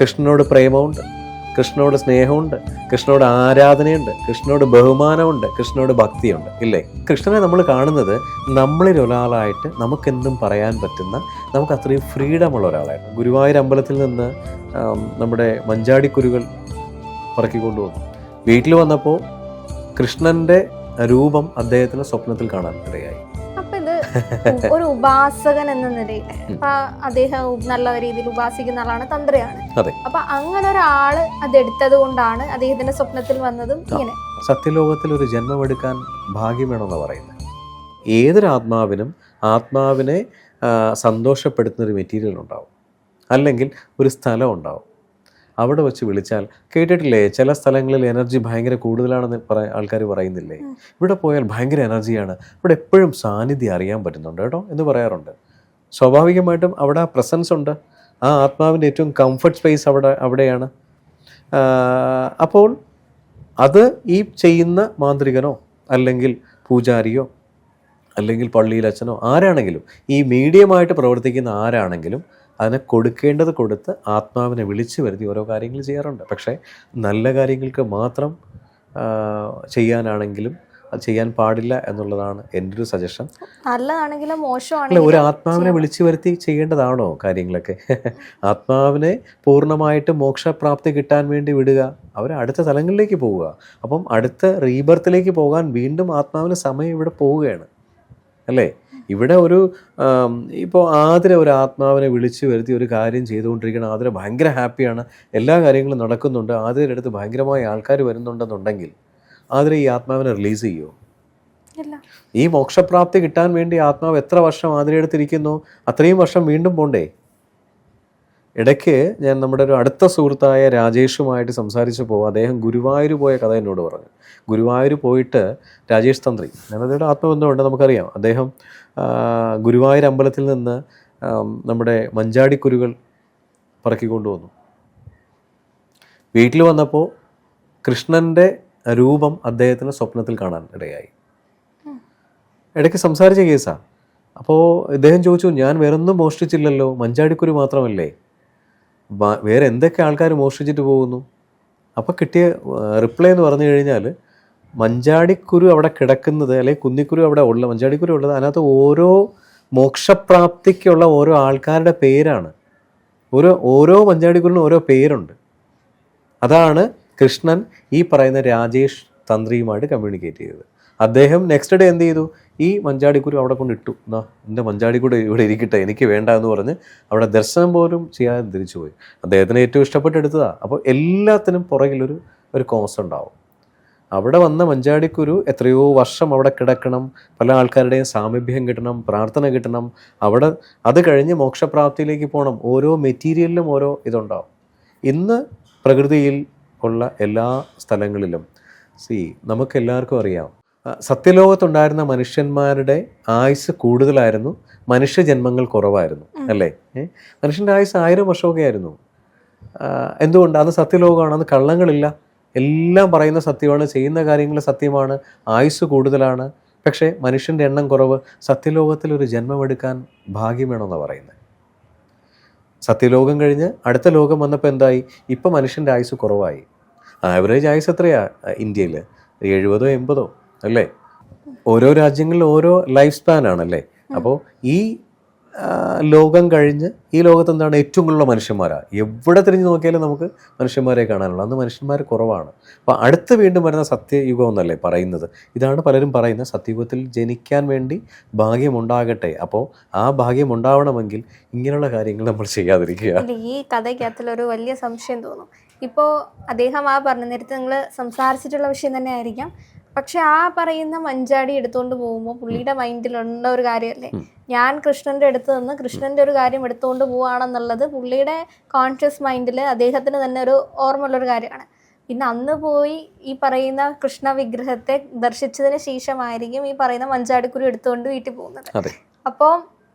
കൃഷ്ണനോട് പ്രേമമുണ്ട്, കൃഷ്ണനോട് സ്നേഹമുണ്ട്, കൃഷ്ണനോട് ആരാധനയുണ്ട്, കൃഷ്ണനോട് ബഹുമാനമുണ്ട്, കൃഷ്ണനോട് ഭക്തിയുണ്ട്, ഇല്ലേ? കൃഷ്ണനെ നമ്മൾ കാണുന്നത് നമ്മളിൽ ഒരാളായിട്ട് നമുക്കെന്തും പറയാൻ പറ്റുന്ന, നമുക്ക് അത്രയും ഫ്രീഡമുള്ള ഒരാളായിരുന്നു. ഗുരുവായൂർ അമ്പലത്തിൽ നിന്ന് നമ്മുടെ മഞ്ചാടിക്കുരുകൾ പറക്കിക്കൊണ്ടുവന്നു. വീട്ടിൽ വന്നപ്പോൾ കൃഷ്ണൻ്റെ രൂപം അദ്ദേഹത്തിന് സ്വപ്നത്തിൽ കാണാൻ ഇടയായി. അപ്പൊ ഇത് ഒരു ഉപാസകൻ എന്ന നിലയിൽ അപ്പൊ അദ്ദേഹം നല്ല രീതിയിൽ ഉപാസിക്കുന്ന ആളാണ്, തന്ത്രിയാണ്. അപ്പൊ അങ്ങനെ ഒരാള് അതെടുത്തത് കൊണ്ടാണ് അദ്ദേഹത്തിന്റെ സ്വപ്നത്തിൽ വന്നതും ഇങ്ങനെ. സത്യലോകത്തിൽ ഒരു ജന്മമെടുക്കാൻ ഭാഗ്യം വേണമെന്ന് പറയുന്നത്. ഏതൊരു ആത്മാവിനും ആത്മാവിനെ സന്തോഷപ്പെടുത്തുന്ന ഒരു മെറ്റീരിയൽ ഉണ്ടാവും, അല്ലെങ്കിൽ ഒരു സ്ഥലം ഉണ്ടാവും. അവിടെ വെച്ച് വിളിച്ചാൽ, കേട്ടിട്ടില്ലേ ചില സ്ഥലങ്ങളിൽ എനർജി ഭയങ്കര കൂടുതലാണെന്ന് ആൾക്കാർ പറയുന്നില്ലേ? ഇവിടെ പോയാൽ ഭയങ്കര എനർജിയാണ്, ഇവിടെ എപ്പോഴും സാന്നിധ്യം അറിയാൻ പറ്റുന്നുണ്ട് കേട്ടോ എന്ന് പറയാറുണ്ട്. സ്വാഭാവികമായിട്ടും അവിടെ ആ പ്രസൻസ് ഉണ്ട്. ആ ആത്മാവിൻ്റെ ഏറ്റവും കംഫർട്ട് സ്പേസ് അവിടെയാണ്. അപ്പോൾ അത് ഈ ചെയ്യുന്ന മാന്ത്രികനോ അല്ലെങ്കിൽ പൂജാരിയോ അല്ലെങ്കിൽ പള്ളിയിലച്ഛനോ ആരാണെങ്കിലും, ഈ മീഡിയമായിട്ട് പ്രവർത്തിക്കുന്ന ആരാണെങ്കിലും അതിനെ കൊടുക്കേണ്ടത് കൊടുത്ത് ആത്മാവിനെ വിളിച്ചു വരുത്തി ഓരോ കാര്യങ്ങൾ ചെയ്യാറുണ്ട്. പക്ഷേ നല്ല കാര്യങ്ങൾക്ക് മാത്രം ചെയ്യാനാണെങ്കിലും അത് ചെയ്യാൻ പാടില്ല എന്നുള്ളതാണ് എൻ്റെ ഒരു സജഷൻ. നല്ലതാണെങ്കിലും മോശമാണെങ്കിലും ഒരു ആത്മാവിനെ വിളിച്ചു വരുത്തി ചെയ്യേണ്ടതാണോ കാര്യങ്ങളൊക്കെ? ആത്മാവിനെ പൂർണ്ണമായിട്ട് മോക്ഷപ്രാപ്തി കിട്ടാൻ വേണ്ടി വിടുക, അവർ അടുത്ത തലങ്ങളിലേക്ക് പോവുക. അപ്പം അടുത്ത റീബർത്തിലേക്ക് പോകാൻ വീണ്ടും ആത്മാവിന് സമയം ഇവിടെ പോവുകയാണ്, അല്ലേ? ഇവിടെ ഒരു ഇപ്പോൾ ആതിര ഒരു ആത്മാവിനെ വിളിച്ചു വരുത്തി ഒരു കാര്യം ചെയ്തുകൊണ്ടിരിക്കണം. ആതിര ഭയങ്കര ഹാപ്പിയാണ്, എല്ലാ കാര്യങ്ങളും നടക്കുന്നുണ്ട്, ആതിരയുടെ അടുത്ത് ഭയങ്കരമായ ആൾക്കാർ വരുന്നുണ്ടെന്നുണ്ടെങ്കിൽ ആതിര ഈ ആത്മാവിനെ റിലീസ് ചെയ്യുമോ? ഈ മോക്ഷപ്രാപ്തി കിട്ടാൻ വേണ്ടി ആത്മാവ് എത്ര വർഷം ആതിരയുടെ അടുത്തിരിക്കുന്നു, അത്രയും വർഷം വീണ്ടും പോണ്ടേ? ഇടയ്ക്ക് ഞാൻ നമ്മുടെ ഒരു അടുത്ത സുഹൃത്തായ രാജേഷുമായിട്ട് സംസാരിച്ചപ്പോൾ അദ്ദേഹം ഗുരുവായൂർ പോയ കഥ എന്നോട് പറഞ്ഞു. ഗുരുവായൂർ പോയിട്ട് രാജേഷ് തന്ത്രി, ഞങ്ങളുടെ ആത്മബന്ധമുണ്ട്, നമുക്കറിയാം. അദ്ദേഹം ഗുരുവായൂർ അമ്പലത്തിൽ നിന്ന് നമ്മുടെ മഞ്ചാടിക്കുരുകൾ പറക്കിക്കൊണ്ടുവന്നു. വീട്ടിൽ വന്നപ്പോൾ കൃഷ്ണൻ്റെ രൂപം അദ്ദേഹത്തിന് സ്വപ്നത്തിൽ കാണാൻ ഇടയായി. ഇടയ്ക്ക് സംസാരിച്ച കേസാണ്. അപ്പോൾ ഇദ്ദേഹം ചോദിച്ചു, ഞാൻ വേറൊന്നും മോഷ്ടിച്ചില്ലല്ലോ, മഞ്ചാടിക്കുരു മാത്രമല്ലേ, വേറെ എന്തൊക്കെ ആൾക്കാർ മോഷ്ടിച്ചിട്ട് പോകുന്നു? അപ്പോൾ കിട്ടിയ റിപ്ലൈ എന്ന് പറഞ്ഞു കഴിഞ്ഞാൽ, മഞ്ചാടിക്കുരു അവിടെ കിടക്കുന്നത്, അല്ലെങ്കിൽ കുന്നിക്കുരു അവിടെ ഉള്ള മഞ്ചാടിക്കുരു ഉള്ളത്, അതിനകത്ത് ഓരോ മോക്ഷപ്രാപ്തിക്കുള്ള ഓരോ ആൾക്കാരുടെ പേരാണ്. ഓരോ മഞ്ചാടിക്കുരിനും ഓരോ പേരുണ്ട്. അതാണ് കൃഷ്ണൻ ഈ പറയുന്ന രാജേഷ് തന്ത്രിയുമായിട്ട് കമ്മ്യൂണിക്കേറ്റ് ചെയ്തത്. അദ്ദേഹം നെക്സ്റ്റ് ഡേ എന്ത് ചെയ്തു, ഈ മഞ്ചാടിക്കുരു അവിടെ കൊണ്ടിട്ടു. എന്നാ എൻ്റെ മഞ്ചാടിക്കുരു ഇവിടെ ഇരിക്കട്ടെ, എനിക്ക് വേണ്ട എന്ന് പറഞ്ഞ് അവിടെ ദർശനം പോലും ചെയ്യാതെ തിരിച്ചു പോയി. അദ്ദേഹത്തിന് ഏറ്റവും ഇഷ്ടപ്പെട്ടെടുത്തതാണ്. അപ്പോൾ എല്ലാത്തിനും പുറകിലൊരു കോസ് ഉണ്ടാവും. അവിടെ വന്ന മഞ്ചാടിക്കുരു എത്രയോ വർഷം അവിടെ കിടക്കണം, പല ആൾക്കാരുടെയും സാമീപ്യം കിട്ടണം, പ്രാർത്ഥന കിട്ടണം, അവിടെ അത് കഴിഞ്ഞ് മോക്ഷപ്രാപ്തിയിലേക്ക് പോകണം. ഓരോ മെറ്റീരിയലിലും ഓരോ ഇതുണ്ടാവും. ഇന്ന് പ്രകൃതിയിൽ ഉള്ള എല്ലാ സ്ഥലങ്ങളിലും നമുക്കെല്ലാവർക്കും അറിയാം, സത്യലോകത്തുണ്ടായിരുന്ന മനുഷ്യന്മാരുടെ ആയുസ് കൂടുതലായിരുന്നു, മനുഷ്യജന്മങ്ങൾ കുറവായിരുന്നു, അല്ലേ? മനുഷ്യൻ്റെ ആയുസ് 1000 വർഷമൊക്കെ ആയിരുന്നു. എന്തുകൊണ്ട്? അന്ന് സത്യലോകമാണ്, അന്ന് കള്ളങ്ങളില്ല, എല്ലാം പറയുന്ന സത്യമാണ്, ചെയ്യുന്ന കാര്യങ്ങൾ സത്യമാണ്, ആയുസ് കൂടുതലാണ്. പക്ഷേ മനുഷ്യൻ്റെ എണ്ണം കുറവ്. സത്യലോകത്തിൽ ഒരു ജന്മമെടുക്കാൻ ഭാഗ്യം വേണമെന്നാണ് പറയുന്നത്. സത്യലോകം കഴിഞ്ഞ് അടുത്ത ലോകം വന്നപ്പോൾ എന്തായി? ഇപ്പം മനുഷ്യൻ്റെ ആയുസ് കുറവായി. ആവറേജ് ആയുസ് എത്രയാണ് ഇന്ത്യയിൽ? 70 80 അല്ലേ? ഓരോ രാജ്യങ്ങളിൽ ഓരോ ലൈഫ് സ്പാൻ ആണല്ലേ? അപ്പോൾ ഈ ലോകം കഴിഞ്ഞ് ഈ ലോകത്ത് എന്താണ് ഏറ്റവും കൂടുതലുള്ള മനുഷ്യന്മാരാണ്. എവിടെ തിരിഞ്ഞ് നോക്കിയാലും നമുക്ക് മനുഷ്യന്മാരെ കാണാനുള്ളൂ. അന്ന് മനുഷ്യന്മാർ കുറവാണ്. അപ്പോൾ അടുത്ത് വീണ്ടും വരുന്ന സത്യയുഗം എന്നല്ലേ പറയുന്നത്. ഇതാണ് പലരും പറയുന്നത്, സത്യയുഗത്തിൽ ജനിക്കാൻ വേണ്ടി ഭാഗ്യമുണ്ടാകട്ടെ. അപ്പോൾ ആ ഭാഗ്യം ഉണ്ടാവണമെങ്കിൽ ഇങ്ങനെയുള്ള കാര്യങ്ങൾ നമ്മൾ ചെയ്യാതിരിക്കുക. ഈ കഥയ്ക്കകത്തിലൊരു വലിയ സംശയം തോന്നും. ഇപ്പോൾ അദ്ദേഹം പറഞ്ഞ നേരത്തെ നിങ്ങൾ സംസാരിച്ചിട്ടുള്ള വിഷയം തന്നെ ആയിരിക്കാം, പക്ഷെ ആ പറയുന്ന മഞ്ചാടി എടുത്തുകൊണ്ട് പോകുമ്പോൾ പുള്ളിയുടെ മൈൻഡിലുള്ള ഒരു കാര്യമല്ലേ, ഞാൻ കൃഷ്ണൻ്റെ അടുത്ത് നിന്ന് കൃഷ്ണൻ്റെ ഒരു കാര്യം എടുത്തുകൊണ്ട് പോവുകയാണെന്നുള്ളത് പുള്ളിയുടെ കോൺഷ്യസ് മൈൻഡിൽ അദ്ദേഹത്തിന് തന്നെ ഒരു ഓർമ്മയുള്ളൊരു കാര്യമാണ്. പിന്നെ അന്ന് പോയി ഈ പറയുന്ന കൃഷ്ണ വിഗ്രഹത്തെ ദർശിച്ചതിന് ശേഷമായിരിക്കും ഈ പറയുന്ന മഞ്ചാടിക്കുരു എടുത്തുകൊണ്ട് വീട്ടിൽ പോകുന്നത്. അപ്പോൾ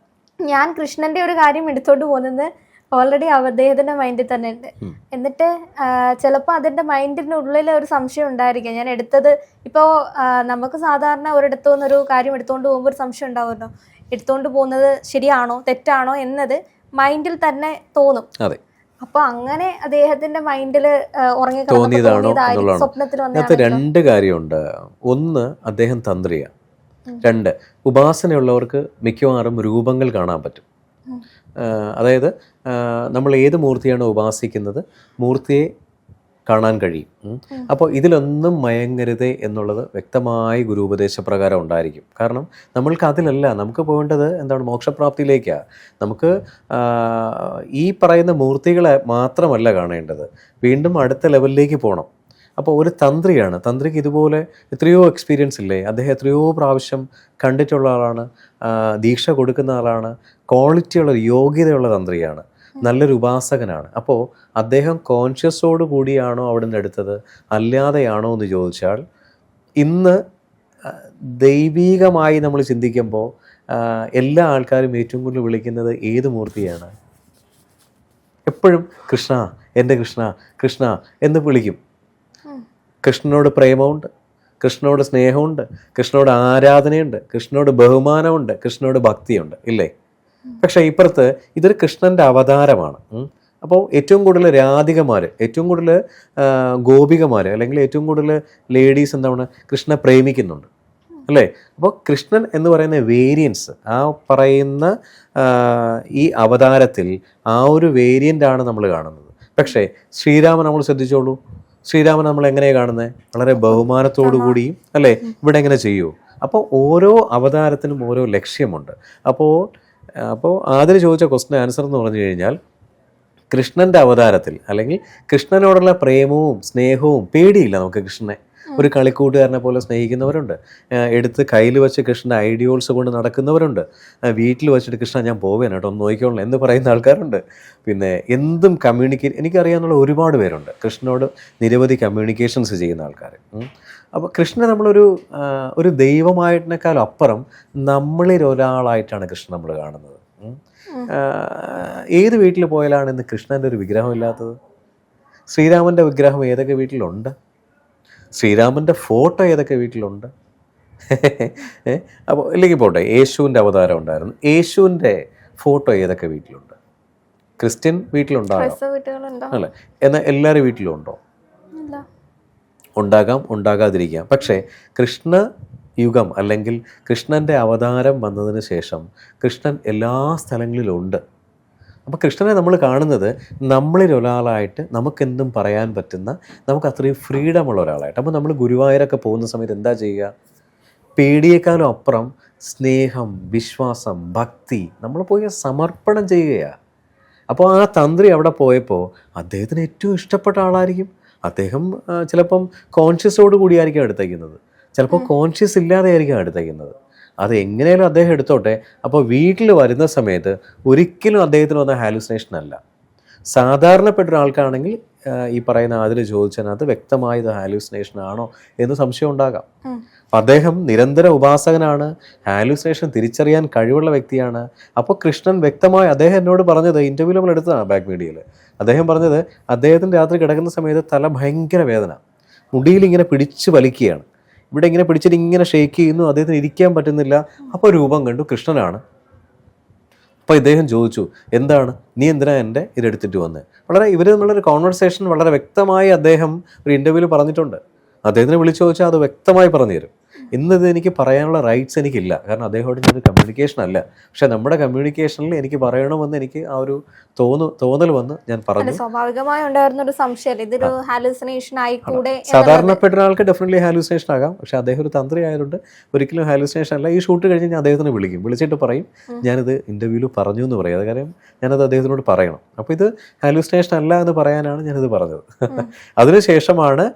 ഞാൻ കൃഷ്ണൻ്റെ ഒരു കാര്യം എടുത്തുകൊണ്ട് പോകുന്നത് ഓൾറെഡി അദ്ദേഹത്തിൻ്റെ മൈൻഡിൽ തന്നെ ഉണ്ട്. എന്നിട്ട് ചിലപ്പോൾ അതിൻ്റെ മൈൻഡിനുള്ളിൽ ഒരു സംശയം ഉണ്ടായിരിക്കാം, ഞാൻ എടുത്തത് ഇപ്പോൾ നമുക്ക് സാധാരണ ഒരിടത്തു നിന്നൊരു കാര്യം എടുത്തുകൊണ്ട് പോകുമ്പോൾ ഒരു സംശയം ഉണ്ടാവുമല്ലോ, എടുത്തുകൊണ്ട് പോകുന്നത് ശരിയാണോ തെറ്റാണോ എന്നത് മൈൻഡിൽ തന്നെ തോന്നും. അപ്പൊ അങ്ങനെ അദ്ദേഹത്തിന്റെ മൈൻഡില് തോന്നിയതാണോ എന്നുള്ളതാണ്. സ്വപ്നത്തിൽ അതിനകത്ത് രണ്ട് കാര്യമുണ്ട്. ഒന്ന്, അദ്ദേഹം തന്ത്രിയാണ്. രണ്ട്, ഉപാസനയുള്ളവർക്ക് മിക്കവാറും രൂപങ്ങൾ കാണാൻ പറ്റും. അതായത് നമ്മൾ ഏത് മൂർത്തിയാണോ ഉപാസിക്കുന്നത് മൂർത്തിയെ കാണാൻ കഴിയും. അപ്പോൾ ഇതിലൊന്നും മയങ്ങരുതേ എന്നുള്ളത് വ്യക്തമായി ഗുരുപദേശപ്രകാരം ഉണ്ടായിരിക്കും. കാരണം നമ്മൾക്ക് അതിലല്ല, നമുക്ക് പോകേണ്ടത് എന്താണ്, മോക്ഷപ്രാപ്തിയിലേക്കാണ്. നമുക്ക് ഈ പറയുന്ന മൂർത്തികളെ മാത്രമല്ല കാണേണ്ടത്, വീണ്ടും അടുത്ത ലെവലിലേക്ക് പോകണം. അപ്പോൾ ഒരു തന്ത്രിയാണ്, തന്ത്രിക്ക് ഇതുപോലെ എത്രയോ എക്സ്പീരിയൻസ് ഇല്ലേ, അദ്ദേഹം എത്രയോ പ്രാവശ്യം കണ്ടിട്ടുള്ള ആളാണ്, ദീക്ഷ കൊടുക്കുന്ന ആളാണ്, ക്വാളിറ്റിയുള്ള യോഗ്യതയുള്ള തന്ത്രിയാണ്, നല്ലൊരു ഉപാസകനാണ്. അപ്പോൾ അദ്ദേഹം കോൺഷ്യസോട് കൂടിയാണോ അവിടെ നിന്ന് എടുത്തത്, അല്ലാതെയാണോ എന്ന് ചോദിച്ചാൽ, ഇന്ന് ദൈവീകമായി നമ്മൾ ചിന്തിക്കുമ്പോൾ എല്ലാ ആൾക്കാരും ഏറ്റവും കൂടുതൽ വിളിക്കുന്നത് ഏത് മൂർത്തിയാണ്? എപ്പോഴും കൃഷ്ണ, എൻ്റെ കൃഷ്ണ, കൃഷ്ണ എന്ന് വിളിക്കും. കൃഷ്ണനോട് പ്രേമമുണ്ട്, കൃഷ്ണനോട് സ്നേഹമുണ്ട്, കൃഷ്ണനോട് ആരാധനയുണ്ട്, കൃഷ്ണനോട് ബഹുമാനമുണ്ട്, കൃഷ്ണനോട് ഭക്തിയുണ്ട്, ഇല്ലേ? പക്ഷേ ഇപ്പുറത്ത് ഇതൊരു കൃഷ്ണൻ്റെ അവതാരമാണ്. അപ്പോൾ ഏറ്റവും കൂടുതൽ രാധികമാർ, ഏറ്റവും കൂടുതൽ ഗോപികമാർ, അല്ലെങ്കിൽ ഏറ്റവും കൂടുതൽ ലേഡീസ് എന്താണ് കൃഷ്ണനെ പ്രേമിക്കുന്നുണ്ട്, അല്ലേ? അപ്പോൾ കൃഷ്ണൻ എന്ന് പറയുന്ന വേരിയൻസ്, ആ പറയുന്ന ഈ അവതാരത്തിൽ ആ ഒരു വേരിയൻ്റാണ് നമ്മൾ കാണുന്നത്. പക്ഷേ ശ്രീരാമൻ നമ്മൾ ശ്രദ്ധിച്ചോളൂ, ശ്രീരാമൻ നമ്മൾ എങ്ങനെയാണ് കാണുന്നത്? വളരെ ബഹുമാനത്തോടു കൂടിയും, അല്ലേ? ഇവിടെ എങ്ങനെ ചെയ്യൂ? അപ്പോൾ ഓരോ അവതാരത്തിനും ഓരോ ലക്ഷ്യമുണ്ട്. അപ്പോൾ ആദ്യം ചോദിച്ച ക്വസ്റ്റ്യൻ ആൻസർ എന്ന് പറഞ്ഞു കഴിഞ്ഞാൽ, കൃഷ്ണൻ്റെ അവതാരത്തിൽ അല്ലെങ്കിൽ കൃഷ്ണനോടുള്ള പ്രേമവും സ്നേഹവും, പേടിയില്ല നമുക്ക് കൃഷ്ണനെ. ഒരു കളിക്കൂട്ടുകാരനെ പോലെ സ്നേഹിക്കുന്നവരുണ്ട്, എടുത്ത് കയ്യിൽ വെച്ച് കൃഷ്ണൻ്റെ ഐഡിയോൾസ് കൊണ്ട് നടക്കുന്നവരുണ്ട്, വീട്ടിൽ വെച്ചിട്ട് കൃഷ്ണ ഞാൻ പോവുകയാണ് കേട്ടോ ഒന്ന് നോക്കിക്കോളണം എന്ന് പറയുന്ന ആൾക്കാരുണ്ട്. പിന്നെ എന്തും എനിക്കറിയാവുന്ന ഒരുപാട് പേരുണ്ട്, കൃഷ്ണനോട് നിരവധി കമ്മ്യൂണിക്കേഷൻസ് ചെയ്യുന്ന ആൾക്കാർ. അപ്പോൾ കൃഷ്ണനെ ഒരു ദൈവമായതിനേക്കാൾ അപ്പുറം നമ്മളിൽ ഒരാളായിട്ടാണ് കൃഷ്ണൻ നമ്മൾ കാണുന്നത്. ഏത് വീട്ടിൽ പോയാലാണ് ഇന്ന് കൃഷ്ണൻ്റെ ഒരു വിഗ്രഹം ഇല്ലാത്തത്? ശ്രീരാമൻ്റെ വിഗ്രഹം ഏതൊക്കെ വീട്ടിലുണ്ട്? ശ്രീരാമൻ്റെ ഫോട്ടോ ഏതൊക്കെ വീട്ടിലുണ്ട്? അപ്പോൾ ഇല്ലെങ്കിൽ പോട്ടെ, യേശുവിൻ്റെ അവതാരം ഉണ്ടായിരുന്നു, യേശുവിൻ്റെ ഫോട്ടോ ഏതൊക്കെ വീട്ടിലുണ്ട്? ക്രിസ്ത്യൻ വീട്ടിലുണ്ടാകാം, അല്ലേ? എന്നാൽ എല്ലാവരുടെ വീട്ടിലും ഉണ്ടോ? ഉണ്ടാകാം, ഉണ്ടാകാതിരിക്കാം. പക്ഷേ കൃഷ്ണ യുഗം അല്ലെങ്കിൽ കൃഷ്ണൻ്റെ അവതാരം വന്നതിന് ശേഷം കൃഷ്ണൻ എല്ലാ സ്ഥലങ്ങളിലും ഉണ്ട്. അപ്പോൾ കൃഷ്ണനെ നമ്മൾ കാണുന്നത് നമ്മളിൽ ഒരാളായിട്ട്, നമുക്കെന്തും പറയാൻ പറ്റുന്ന, നമുക്ക് അത്രയും ഫ്രീഡമുള്ള ഒരാളായിട്ട്. അപ്പോൾ നമ്മൾ ഗുരുവായൂരൊക്കെ പോകുന്ന സമയത്ത് എന്താ ചെയ്യുക? പേടിയേക്കാളും അപ്പുറം സ്നേഹം, വിശ്വാസം, ഭക്തി നമ്മൾ പോയി സമർപ്പണം ചെയ്യുകയാണ്. അപ്പോൾ ആ തന്ത്രി അവിടെ പോയപ്പോൾ അദ്ദേഹത്തിന് ഏറ്റവും ഇഷ്ടപ്പെട്ട ആളായിരിക്കും. അദ്ദേഹം ചിലപ്പം കോൺഷ്യസോട് കൂടിയായിരിക്കും എടുത്തേക്കുന്നത്, ചിലപ്പോൾ കോൺഷ്യസ് ഇല്ലാതെ ആയിരിക്കും എടുത്തേക്കുന്നത്. അത് എങ്ങനെയാലും അദ്ദേഹം എടുത്തോട്ടെ. അപ്പോൾ വീട്ടിൽ വരുന്ന സമയത്ത് ഒരിക്കലും അദ്ദേഹത്തിന് വന്ന ഹാലുസിനേഷൻ അല്ല. സാധാരണപ്പെട്ട ഒരാൾക്കാണെങ്കിൽ ഈ പറയുന്ന അതിൽ ചോദിച്ചതിനകത്ത് വ്യക്തമായത് ഹാലുസിനേഷൻ ആണോ എന്ന് സംശയം ഉണ്ടാകാം. അദ്ദേഹം നിരന്തര ഉപാസകനാണ്, ഹാലുസിനേഷൻ തിരിച്ചറിയാൻ കഴിവുള്ള വ്യക്തിയാണ്. അപ്പോൾ കൃഷ്ണൻ വ്യക്തമായി അദ്ദേഹം എന്നോട് പറഞ്ഞത്, ഇൻ്റർവ്യൂ നമ്മൾ എടുത്തതാണ് ബാക്ക് മീഡിയയിൽ, അദ്ദേഹം പറഞ്ഞത് അദ്ദേഹത്തിന് രാത്രി കിടക്കുന്ന സമയത്ത് തല ഭയങ്കര വേദന, മുടിയിൽ ഇങ്ങനെ പിടിച്ച് വലിക്കുകയാണ്, ഇവിടെ ഇങ്ങനെ പിടിച്ചിട്ട് ഇങ്ങനെ ഷേക്ക് ചെയ്യുന്നു, അദ്ദേഹത്തിന് ഇരിക്കാൻ പറ്റുന്നില്ല. അപ്പോൾ രൂപം കണ്ടു, കൃഷ്ണനാണ്. അപ്പോൾ ഇദ്ദേഹം ചോദിച്ചു, എന്താണ് നീ എന്തിനാ എൻ്റെ ഇതെടുത്തിട്ട് വന്നത്? ഇവർ തമ്മിലൊരു കോൺവെർസേഷൻ വളരെ വ്യക്തമായി അദ്ദേഹം ഒരു ഇൻ്റർവ്യൂവിൽ പറഞ്ഞിട്ടുണ്ട്. അദ്ദേഹത്തിനെ വിളിച്ചു ചോദിച്ചാൽ അത് വ്യക്തമായി പറഞ്ഞു തരും. ഇന്നത് എനിക്ക് പറയാനുള്ള റൈറ്റ്സ് എനിക്കില്ല, കാരണം അദ്ദേഹത്തോട് ഞാൻ കമ്മ്യൂണിക്കേഷൻ അല്ല. പക്ഷെ നമ്മുടെ കമ്മ്യൂണിക്കേഷനിൽ എനിക്ക് പറയണമെന്ന് എനിക്ക് ആ ഒരു തോന്നൽ വന്ന് ഞാൻ പറഞ്ഞു. സ്വാഭാവികമായി ഉണ്ടായിരുന്ന ഒരു സംശയം, ഇതൊരു ഹാലുസിനേഷൻ ആയിക്കൂടെ? സാധാരണപ്പെട്ട ഒരാൾക്ക് ഡെഫിനറ്റ്ലി ഹാലുസിനേഷൻ ആകാം, പക്ഷെ അദ്ദേഹം ഒരു തന്ത്രി ആയതുകൊണ്ട് ഒരിക്കലും ഹാലുസിനേഷൻ അല്ല. ഈ ഷൂട്ട് കഴിഞ്ഞ് ഞാൻ അദ്ദേഹത്തിനെ വിളിച്ചിട്ട് പറയും, ഞാനിത് ഇൻ്റർവ്യൂവിൽ പറഞ്ഞു എന്ന് പറയും. അത് കാര്യം ഞാനത് അദ്ദേഹത്തിനോട് പറയണം. അപ്പോൾ ഇത് ഹാലുസിനേഷൻ അല്ല എന്ന് പറയാനാണ് ഞാനിത് പറഞ്ഞത്. അതിനുശേഷമാണ്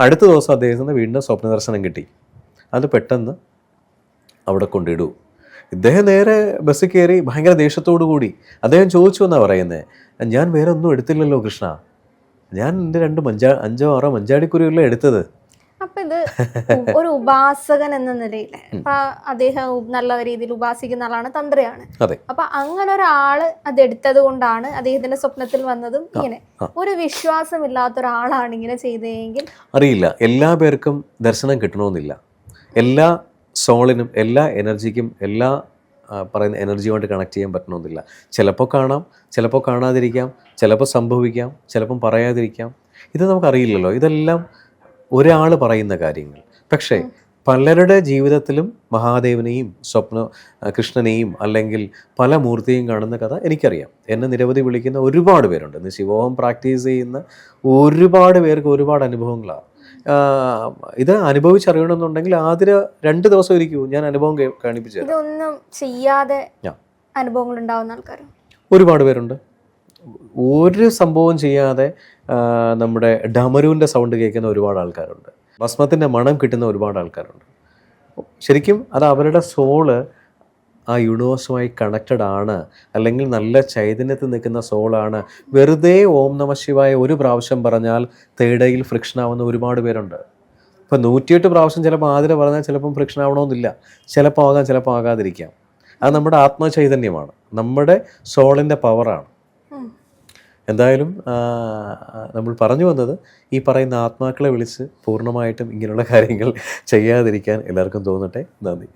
അടുത്ത ദിവസം അദ്ദേഹത്തിന് വീണ്ടും സ്വപ്ന ദർശനം കിട്ടി. അത് പെട്ടെന്ന് അവിടെ കൊണ്ടിടൂ. ഇദ്ദേഹം നേരെ ബസ്സിൽ കയറി ഭയങ്കര ദേഷ്യത്തോടു കൂടി അദ്ദേഹം ചോദിച്ചു എന്നാണ് പറയുന്നത്, ഞാൻ വേറെ ഒന്നും എടുത്തില്ലല്ലോ കൃഷ്ണ, ഞാൻ എൻ്റെ 5-6 മഞ്ചാടിക്കുരുവല്ലേ എടുത്തത്. അപ്പൊ ഇത് ഒരു ഉപാസകൻ എന്ന നിലയിൽ അദ്ദേഹം നല്ല രീതിയിൽ ഉപാസിക്കുന്ന ആളാണ്, തന്ത്രിയാണ്. അപ്പൊ അങ്ങനെ ഒരാള് അതെടുത്തത് കൊണ്ടാണ് അദ്ദേഹത്തിന്റെ സ്വപ്നത്തിൽ വന്നതും. ഇങ്ങനെ ഒരു വിശ്വാസമില്ലാത്ത ഒരാളാണ് ഇങ്ങനെ ചെയ്തതെങ്കിൽ അറിയില്ല. എല്ലാ പേർക്കും ദർശനം കിട്ടണമെന്നില്ല. എല്ലാ സോളിനും, എല്ലാ എനർജിക്കും, എല്ലാ പറയുന്ന എനർജിയുമായിട്ട് കണക്ട് ചെയ്യാൻ പറ്റണമെന്നില്ല. ചിലപ്പോൾ കാണാം, ചിലപ്പോൾ കാണാതിരിക്കാം, ചിലപ്പോൾ സംഭവിക്കാം, ചിലപ്പം പറയാതിരിക്കാം. ഇത് നമുക്കറിയില്ലല്ലോ. ഇതെല്ലാം ഒരാൾ പറയുന്ന കാര്യങ്ങൾ. പക്ഷേ പലരുടെ ജീവിതത്തിലും മഹാദേവനെയും കൃഷ്ണനെയും അല്ലെങ്കിൽ പല മൂർത്തിയും കാണുന്ന കഥ എനിക്കറിയാം. എന്നെ നിരവധി വിളിക്കുന്ന ഒരുപാട് പേരുണ്ട്. ഇന്ന് ശിവോഹം പ്രാക്ടീസ് ചെയ്യുന്ന ഒരുപാട് പേർക്ക് ഒരുപാട് അനുഭവങ്ങളാണ്. ഇത് അനുഭവിച്ചറിയണമെന്നുണ്ടെങ്കിൽ ആദ്യ 2 ദിവസം ഇരിക്കൂ, ഞാൻ അനുഭവം കാണിപ്പിച്ചു തരാം. ഇതൊന്നും ചെയ്യാതെ അനുഭവങ്ങൾ ഉണ്ടാവുന്ന ആൾക്കാർ ഒരുപാട് പേരുണ്ട്. ഒരു സംഭവം ചെയ്യാതെ നമ്മുടെ ഡമരുവിൻ്റെ സൗണ്ട് കേൾക്കുന്ന ഒരുപാട് ആൾക്കാരുണ്ട്. ഭസ്മത്തിൻ്റെ മണം കിട്ടുന്ന ഒരുപാട് ആൾക്കാരുണ്ട്. ശരിക്കും അത് അവരുടെ സോള് ആ യൂണിവേഴ്സുമായി കണക്റ്റഡ് ആണ്, അല്ലെങ്കിൽ നല്ല ചൈതന്യത്തിൽ നിൽക്കുന്ന സോളാണ്. വെറുതെ ഓം നമ ശിവായ ഒരു പ്രാവശ്യം പറഞ്ഞാൽ തേടയിൽ ഫ്രിക്ഷൻ ആവുന്ന ഒരുപാട് പേരുണ്ട്. ഇപ്പം 108 പ്രാവശ്യം ചിലപ്പോൾ ആതിര പറഞ്ഞാൽ ചിലപ്പം ഫ്രിക്ഷൻ ആവണമെന്നില്ല. ചിലപ്പോൾ ആകാം, ചിലപ്പോൾ ആകാതിരിക്കാം. അത് നമ്മുടെ ആത്മചൈതന്യമാണ്, നമ്മുടെ സോളിൻ്റെ പവറാണ്. എന്തായാലും നമ്മൾ പറഞ്ഞു വന്നത് ഈ പറയുന്ന ആത്മാക്കളെ വിളിച്ച് പൂർണ്ണമായിട്ടും ഇങ്ങനെയുള്ള കാര്യങ്ങൾ ചെയ്യാതിരിക്കാൻ എല്ലാവർക്കും തോന്നട്ടെ. നന്ദി.